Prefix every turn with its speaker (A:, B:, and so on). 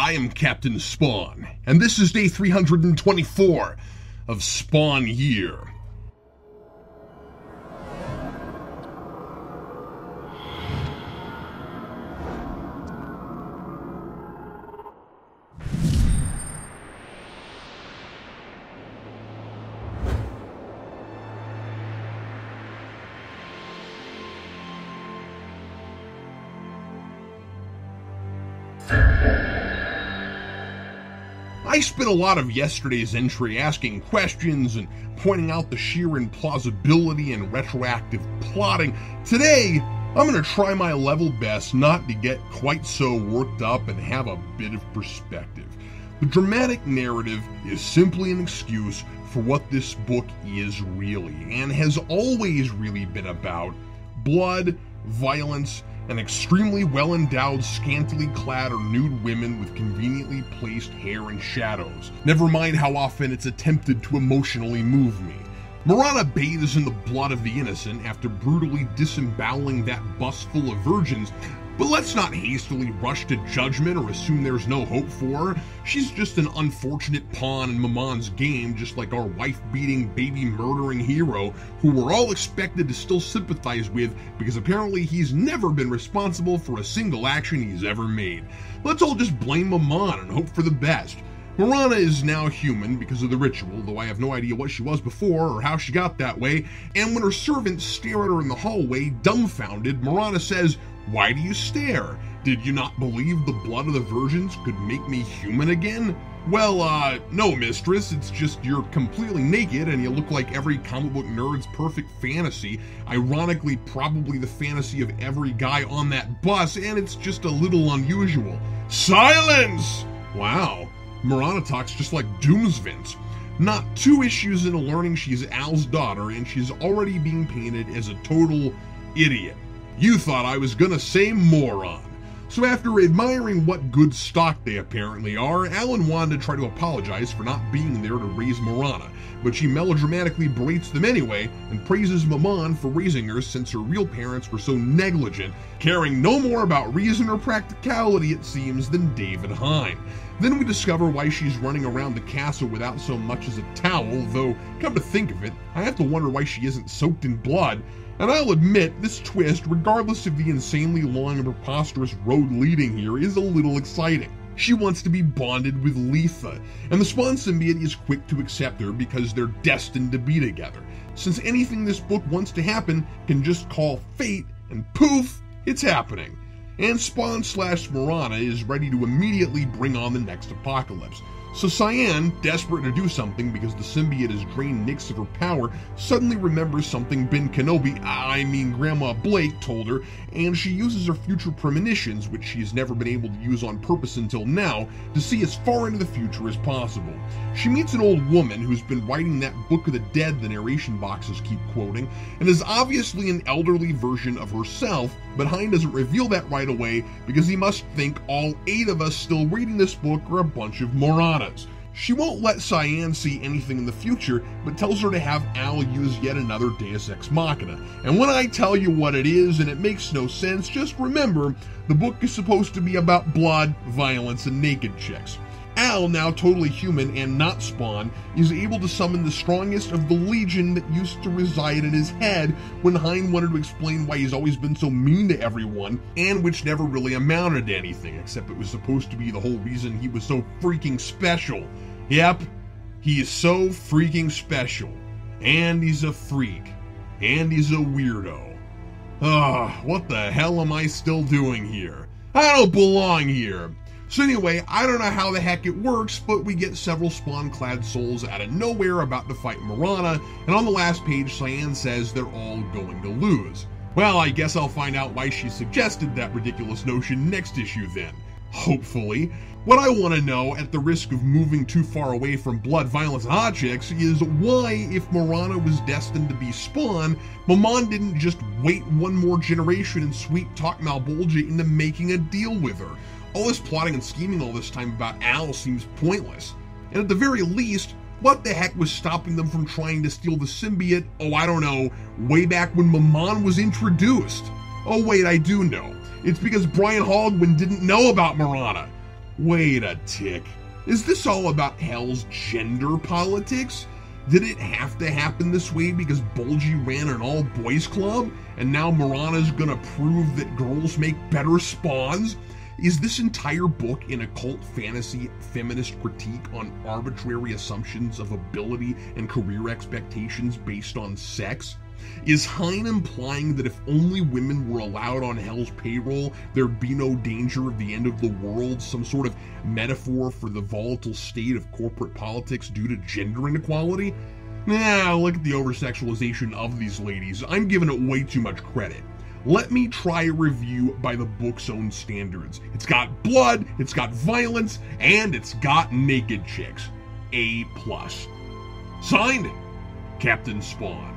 A: I am Captain Spawn, and this is day 324 of Spawn Year. I spent a lot of yesterday's entry asking questions and pointing out the sheer implausibility and retroactive plotting. Today, I'm going to try my level best not to get quite so worked up and have a bit of perspective. The dramatic narrative is simply an excuse for what this book is really, and has always really been about: blood, violence, and extremely well-endowed, scantily clad or nude women with conveniently placed hair and shadows. Never mind how often it's attempted to emotionally move me. Marana bathes in the blood of the innocent after brutally disemboweling that bus full of virgins, but let's not hastily rush to judgment or assume there's no hope for her. She's just an unfortunate pawn in Maman's game, just like our wife-beating, baby-murdering hero, who we're all expected to still sympathize with because apparently he's never been responsible for a single action he's ever made. Let's all just blame Maman and hope for the best. Marana is now human because of the ritual, though I have no idea what she was before or how she got that way, and when her servants stare at her in the hallway, dumbfounded, Marana says, "Why do you stare? Did you not believe the blood of the virgins could make me human again?" "Well, no, mistress, it's just you're completely naked and you look like every comic book nerd's perfect fantasy, ironically probably the fantasy of every guy on that bus, and it's just a little unusual." "Silence!" Wow, Marana talks just like Doomsvince. Not 2 issues into learning she's Al's daughter, and she's already being painted as a total idiot. "You thought I was gonna say moron." So after admiring what good stock they apparently are, Alan wanted to try to apologize for not being there to raise Marana, but she melodramatically berates them anyway and praises Maman for raising her since her real parents were so negligent, caring no more about reason or practicality, it seems, than David Hine. Then we discover why she's running around the castle without so much as a towel, though, come to think of it, I have to wonder why she isn't soaked in blood. And I'll admit, this twist, regardless of the insanely long and preposterous road leading here, is a little exciting. She wants to be bonded with Letha, and the Spawn symbiote is quick to accept her because they're destined to be together. Since anything this book wants to happen can just call fate, and poof, it's happening. And Spawn/Marana is ready to immediately bring on the next apocalypse. So Cyan, desperate to do something because the symbiote has drained Nyx of her power, suddenly remembers something Ben Kenobi, Grandma Blake, told her, and she uses her future premonitions, which she's never been able to use on purpose until now, to see as far into the future as possible. She meets an old woman who's been writing that Book of the Dead the narration boxes keep quoting, and is obviously an elderly version of herself, but Hine doesn't reveal that right away because he must think all 8 of us still reading this book are a bunch of morons. She won't let Cyan see anything in the future, but tells her to have Al use yet another Deus Ex Machina. And when I tell you what it is and it makes no sense, just remember, the book is supposed to be about blood, violence, and naked chicks. Al, now totally human and not Spawn, is able to summon the strongest of the Legion that used to reside in his head when Hine wanted to explain why he's always been so mean to everyone, and which never really amounted to anything, except it was supposed to be the whole reason he was so freaking special. Yep, he is so freaking special. And he's a freak. And he's a weirdo. What the hell am I still doing here? I don't belong here. So anyway, I don't know how the heck it works, but we get several Spawn-clad souls out of nowhere about to fight Marana, and on the last page, Cyan says they're all going to lose. Well, I guess I'll find out why she suggested that ridiculous notion next issue then. Hopefully. What I want to know, at the risk of moving too far away from blood, violence, and hot chicks, is why, if Marana was destined to be Spawn, Maman didn't just wait one more generation and sweet-talk Malbolgia into making a deal with her. All this plotting and scheming all this time about Al seems pointless. And at the very least, what the heck was stopping them from trying to steal the symbiote, I don't know, way back when Maman was introduced? Oh wait, I do know. It's because Brian Haldwin didn't know about Marana. Wait a tick. Is this all about hell's gender politics? Did it have to happen this way because Bulgy ran an all-boys club, and now Marana's gonna prove that girls make better spawns? Is this entire book an occult fantasy feminist critique on arbitrary assumptions of ability and career expectations based on sex? Is Hine implying that if only women were allowed on Hell's payroll, there'd be no danger of the end of the world, some sort of metaphor for the volatile state of corporate politics due to gender inequality? Nah, look at the over-sexualization of these ladies. I'm giving it way too much credit. Let me try a review by the book's own standards. It's got blood, it's got violence, and it's got naked chicks. A+. Signed, Captain Spawn.